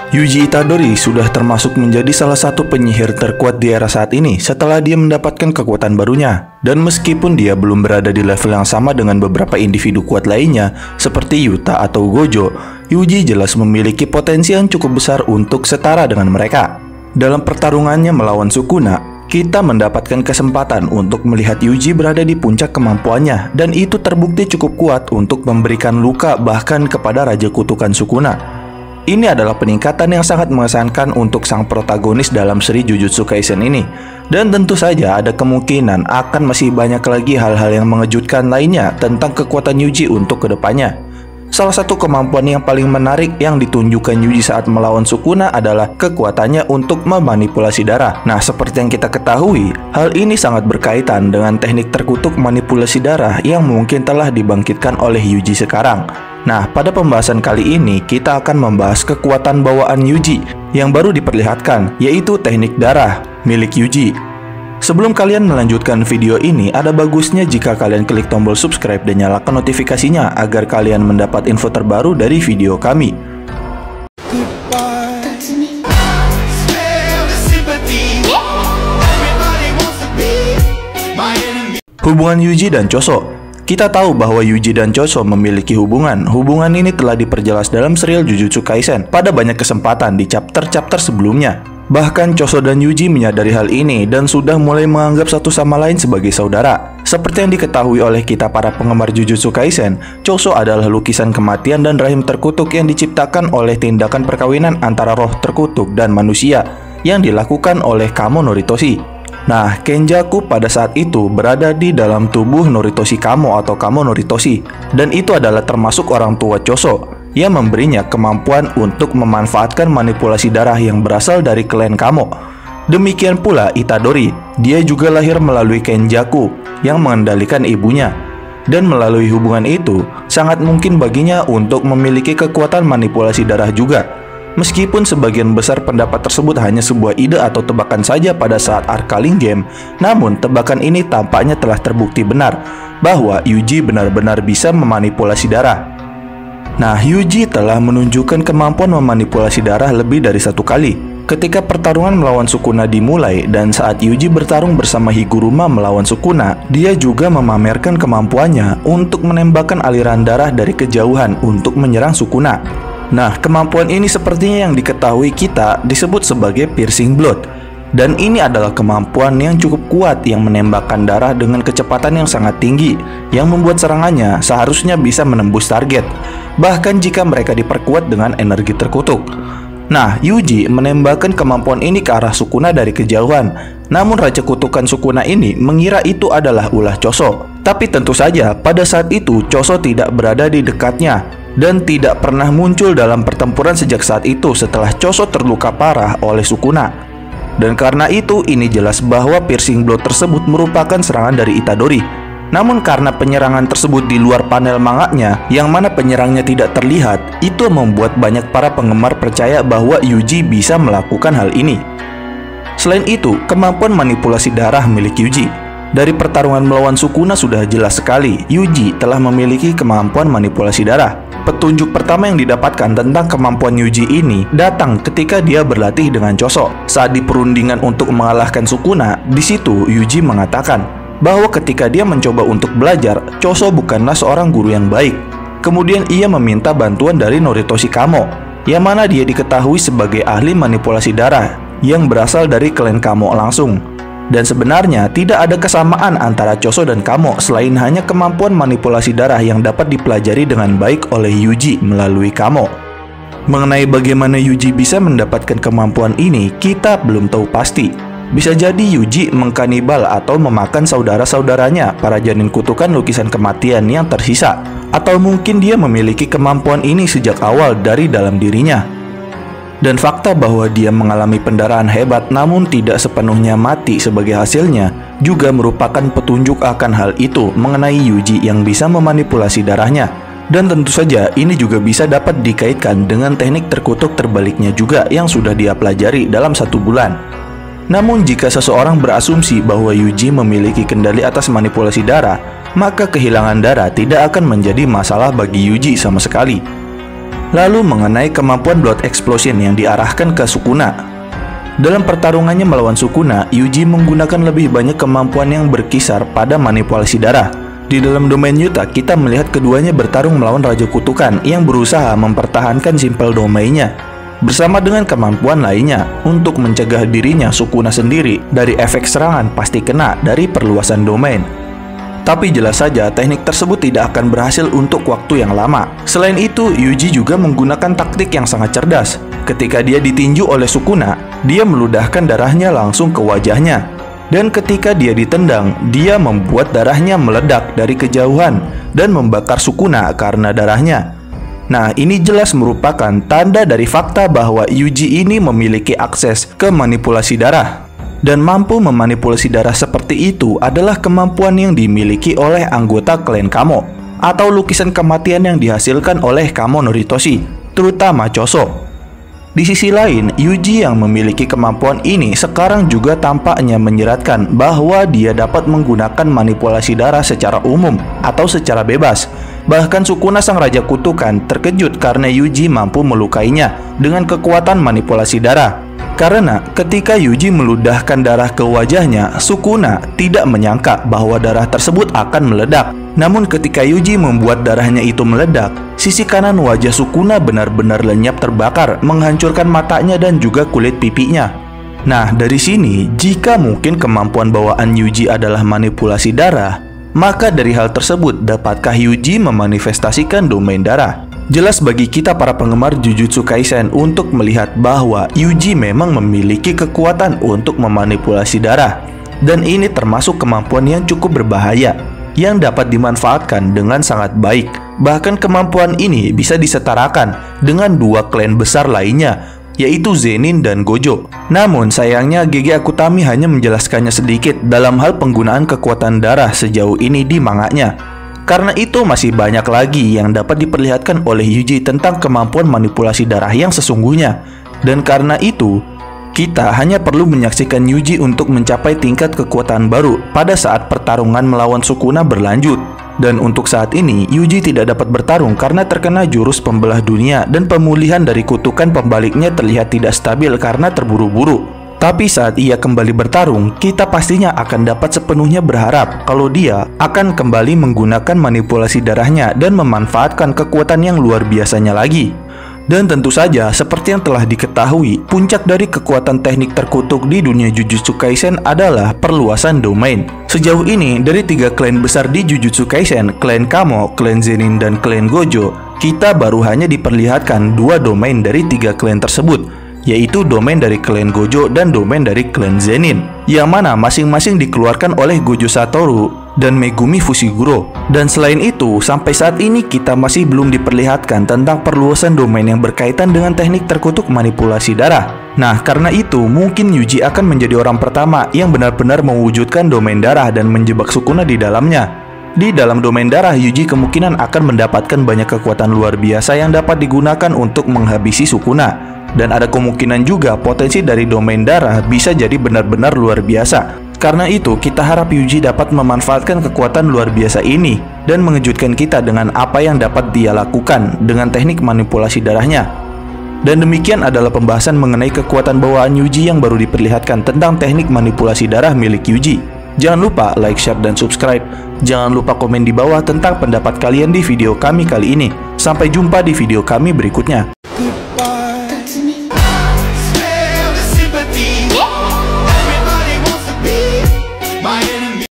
Yuji Itadori sudah termasuk menjadi salah satu penyihir terkuat di era saat ini setelah dia mendapatkan kekuatan barunya. Dan meskipun dia belum berada di level yang sama dengan beberapa individu kuat lainnya seperti Yuta atau Gojo, Yuji jelas memiliki potensi yang cukup besar untuk setara dengan mereka. Dalam pertarungannya melawan Sukuna, kita mendapatkan kesempatan untuk melihat Yuji berada di puncak kemampuannya, dan itu terbukti cukup kuat untuk memberikan luka bahkan kepada Raja Kutukan Sukuna. Ini adalah peningkatan yang sangat mengesankan untuk sang protagonis dalam seri Jujutsu Kaisen ini. Dan tentu saja ada kemungkinan akan masih banyak lagi hal-hal yang mengejutkan lainnya tentang kekuatan Yuji untuk kedepannya. Salah satu kemampuan yang paling menarik yang ditunjukkan Yuji saat melawan Sukuna adalah kekuatannya untuk memanipulasi darah. Nah, seperti yang kita ketahui, hal ini sangat berkaitan dengan teknik terkutuk manipulasi darah yang mungkin telah dibangkitkan oleh Yuji sekarang. Nah, pada pembahasan kali ini kita akan membahas kekuatan bawaan Yuji yang baru diperlihatkan, yaitu teknik darah milik Yuji. Sebelum kalian melanjutkan video ini, ada bagusnya jika kalian klik tombol subscribe dan nyalakan notifikasinya agar kalian mendapat info terbaru dari video kami. Hubungan Yuji dan Choso. Kita tahu bahwa Yuji dan Choso memiliki hubungan. Hubungan ini telah diperjelas dalam serial Jujutsu Kaisen pada banyak kesempatan di chapter-chapter sebelumnya. Bahkan Choso dan Yuji menyadari hal ini dan sudah mulai menganggap satu sama lain sebagai saudara. Seperti yang diketahui oleh kita para penggemar Jujutsu Kaisen, Choso adalah lukisan kematian dan rahim terkutuk yang diciptakan oleh tindakan perkawinan antara roh terkutuk dan manusia yang dilakukan oleh Kamo Noritoshi. Nah, Kenjaku pada saat itu berada di dalam tubuh Noritoshi Kamo atau Kamo Noritoshi, dan itu adalah termasuk orang tua Choso yang memberinya kemampuan untuk memanfaatkan manipulasi darah yang berasal dari klan Kamo. Demikian pula Itadori, dia juga lahir melalui Kenjaku yang mengendalikan ibunya, dan melalui hubungan itu sangat mungkin baginya untuk memiliki kekuatan manipulasi darah juga. Meskipun sebagian besar pendapat tersebut hanya sebuah ide atau tebakan saja pada saat Arcaling Game, namun tebakan ini tampaknya telah terbukti benar bahwa Yuji benar-benar bisa memanipulasi darah. Nah, Yuji telah menunjukkan kemampuan memanipulasi darah lebih dari satu kali. Ketika pertarungan melawan Sukuna dimulai dan saat Yuji bertarung bersama Higuruma melawan Sukuna, dia juga memamerkan kemampuannya untuk menembakkan aliran darah dari kejauhan untuk menyerang Sukuna. Nah, kemampuan ini sepertinya yang diketahui kita disebut sebagai piercing blood. Dan ini adalah kemampuan yang cukup kuat yang menembakkan darah dengan kecepatan yang sangat tinggi, yang membuat serangannya seharusnya bisa menembus target, bahkan jika mereka diperkuat dengan energi terkutuk. Nah, Yuji menembakkan kemampuan ini ke arah Sukuna dari kejauhan. Namun Raja Kutukan Sukuna ini mengira itu adalah ulah Choso. Tapi tentu saja pada saat itu Choso tidak berada di dekatnya dan tidak pernah muncul dalam pertempuran sejak saat itu setelah Choso terluka parah oleh Sukuna. Dan karena itu ini jelas bahwa piercing blow tersebut merupakan serangan dari Itadori. Namun karena penyerangan tersebut di luar panel manganya, yang mana penyerangnya tidak terlihat, itu membuat banyak para penggemar percaya bahwa Yuji bisa melakukan hal ini. Selain itu, kemampuan manipulasi darah milik Yuji. Dari pertarungan melawan Sukuna sudah jelas sekali, Yuji telah memiliki kemampuan manipulasi darah. Petunjuk pertama yang didapatkan tentang kemampuan Yuji ini datang ketika dia berlatih dengan Choso. Saat di perundingan untuk mengalahkan Sukuna, di situ Yuji mengatakan bahwa ketika dia mencoba untuk belajar, Choso bukanlah seorang guru yang baik. Kemudian ia meminta bantuan dari Noritoshi Kamo, yang mana dia diketahui sebagai ahli manipulasi darah yang berasal dari klan Kamo langsung. Dan sebenarnya tidak ada kesamaan antara Choso dan Kamo selain hanya kemampuan manipulasi darah yang dapat dipelajari dengan baik oleh Yuji melalui Kamo. Mengenai bagaimana Yuji bisa mendapatkan kemampuan ini, kita belum tahu pasti. Bisa jadi Yuji mengkanibal atau memakan saudara-saudaranya, para janin kutukan lukisan kematian yang tersisa. Atau mungkin dia memiliki kemampuan ini sejak awal dari dalam dirinya. Dan fakta bahwa dia mengalami pendarahan hebat namun tidak sepenuhnya mati sebagai hasilnya juga merupakan petunjuk akan hal itu mengenai Yuji yang bisa memanipulasi darahnya. Dan tentu saja ini juga bisa dapat dikaitkan dengan teknik terkutuk terbaliknya juga yang sudah dia pelajari dalam 1 bulan. Namun jika seseorang berasumsi bahwa Yuji memiliki kendali atas manipulasi darah, maka kehilangan darah tidak akan menjadi masalah bagi Yuji sama sekali. Lalu mengenai kemampuan Blood Explosion yang diarahkan ke Sukuna. Dalam pertarungannya melawan Sukuna, Yuji menggunakan lebih banyak kemampuan yang berkisar pada manipulasi darah. Di dalam domain Yuta, kita melihat keduanya bertarung melawan Raja Kutukan yang berusaha mempertahankan Simple Domain-nya, bersama dengan kemampuan lainnya untuk mencegah dirinya Sukuna sendiri dari efek serangan pasti kena dari perluasan domain. Tapi jelas saja teknik tersebut tidak akan berhasil untuk waktu yang lama. Selain itu, Yuji juga menggunakan taktik yang sangat cerdas. Ketika dia ditinju oleh Sukuna, dia meludahkan darahnya langsung ke wajahnya. Dan ketika dia ditendang, dia membuat darahnya meledak dari kejauhan dan membakar Sukuna karena darahnya. Nah, ini jelas merupakan tanda dari fakta bahwa Yuji ini memiliki akses ke manipulasi darah. Dan mampu memanipulasi darah seperti itu adalah kemampuan yang dimiliki oleh anggota klan Kamo, atau lukisan kematian yang dihasilkan oleh Kamo Noritoshi, terutama Choso. Di sisi lain, Yuji yang memiliki kemampuan ini sekarang juga tampaknya menyeratkan bahwa dia dapat menggunakan manipulasi darah secara umum atau secara bebas. Bahkan Sukuna sang Raja Kutukan terkejut karena Yuji mampu melukainya dengan kekuatan manipulasi darah. Karena ketika Yuji meludahkan darah ke wajahnya, Sukuna tidak menyangka bahwa darah tersebut akan meledak. Namun ketika Yuji membuat darahnya itu meledak, sisi kanan wajah Sukuna benar-benar lenyap terbakar, menghancurkan matanya dan juga kulit pipinya. Nah, dari sini, jika mungkin kemampuan bawaan Yuji adalah manipulasi darah, maka dari hal tersebut dapatkah Yuji memanifestasikan domain darah? Jelas bagi kita para penggemar Jujutsu Kaisen untuk melihat bahwa Yuji memang memiliki kekuatan untuk memanipulasi darah. Dan ini termasuk kemampuan yang cukup berbahaya, yang dapat dimanfaatkan dengan sangat baik. Bahkan kemampuan ini bisa disetarakan dengan dua klan besar lainnya, yaitu Zenin dan Gojo. Namun sayangnya GG Akutami hanya menjelaskannya sedikit dalam hal penggunaan kekuatan darah sejauh ini di manganya. Karena itu masih banyak lagi yang dapat diperlihatkan oleh Yuji tentang kemampuan manipulasi darah yang sesungguhnya. Dan karena itu, kita hanya perlu menyaksikan Yuji untuk mencapai tingkat kekuatan baru pada saat pertarungan melawan Sukuna berlanjut. Dan untuk saat ini, Yuji tidak dapat bertarung karena terkena jurus pembelah dunia dan pemulihan dari kutukan pembaliknya terlihat tidak stabil karena terburu-buru. Tapi saat ia kembali bertarung, kita pastinya akan dapat sepenuhnya berharap kalau dia akan kembali menggunakan manipulasi darahnya dan memanfaatkan kekuatan yang luar biasanya lagi. Dan tentu saja, seperti yang telah diketahui, puncak dari kekuatan teknik terkutuk di dunia Jujutsu Kaisen adalah perluasan domain. Sejauh ini, dari 3 klan besar di Jujutsu Kaisen, klan Kamo, klan Zenin, dan klan Gojo, kita baru hanya diperlihatkan 2 domain dari 3 klan tersebut, yaitu domain dari klan Gojo dan domain dari klan Zenin, yang mana masing-masing dikeluarkan oleh Gojo Satoru dan Megumi Fushiguro. Dan selain itu, sampai saat ini kita masih belum diperlihatkan tentang perluasan domain yang berkaitan dengan teknik terkutuk manipulasi darah. Nah, karena itu mungkin Yuji akan menjadi orang pertama yang benar-benar mewujudkan domain darah dan menjebak Sukuna di dalamnya. Di dalam domain darah, Yuji kemungkinan akan mendapatkan banyak kekuatan luar biasa yang dapat digunakan untuk menghabisi Sukuna. Dan ada kemungkinan juga potensi dari domain darah bisa jadi benar-benar luar biasa. Karena itu, kita harap Yuji dapat memanfaatkan kekuatan luar biasa ini dan mengejutkan kita dengan apa yang dapat dia lakukan dengan teknik manipulasi darahnya. Dan demikian adalah pembahasan mengenai kekuatan bawaan Yuji yang baru diperlihatkan tentang teknik manipulasi darah milik Yuji. Jangan lupa like, share, dan subscribe. Jangan lupa komen di bawah tentang pendapat kalian di video kami kali ini. Sampai jumpa di video kami berikutnya.